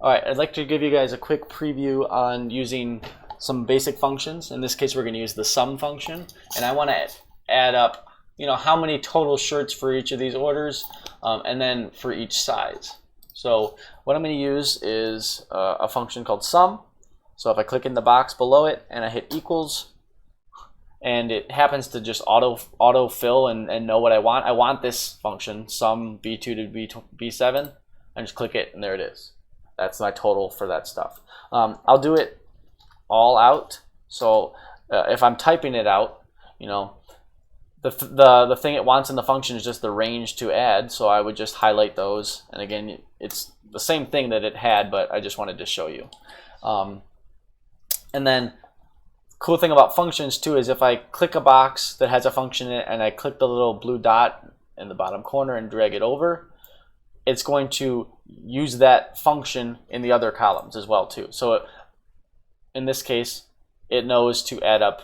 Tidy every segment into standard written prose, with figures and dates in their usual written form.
All right, I'd like to give you guys a quick preview on using some basic functions. In this case, we're going to use the sum function, and I want to add up, how many total shirts for each of these orders, and then for each size. So what I'm going to use is a function called sum. So if I click in the box below it and I hit equals, and it happens to just auto fill and know what I want. I want this function sum b2 to b7, and just click it, and there it is. That's my total for that stuff. I'll do it all out. So if I'm typing it out, the thing it wants in the function is just the range to add. So I would just highlight those. And again, it's the same thing that it had, but I just wanted to show you. And then cool thing about functions too is if I click a box that has a function in it and I click the little blue dot in the bottom corner and drag it over, it's going to use that function in the other columns as well too. So in this case, it knows to add up,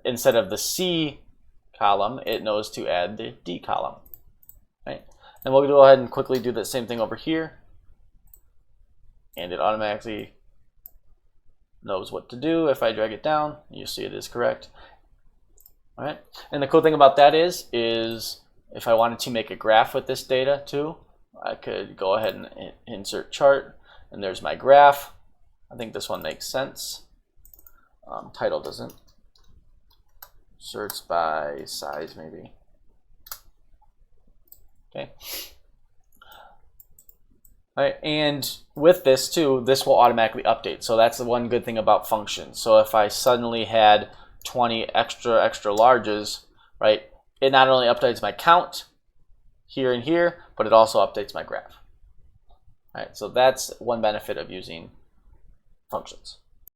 instead of the C column, it knows to add the D column. Right? And we'll go ahead and quickly do the same thing over here. And it automatically knows what to do. If I drag it down, you see it is correct. All right. And the cool thing about that is if I wanted to make a graph with this data too, I could go ahead and insert chart, and there's my graph. I think this one makes sense. Title doesn't. Search by size maybe. Okay. All right, and with this too, this will automatically update. So that's the one good thing about functions. So if I suddenly had 20 extra larges, right, it not only updates my count here and here, but it also updates my graph. All right, so that's one benefit of using functions.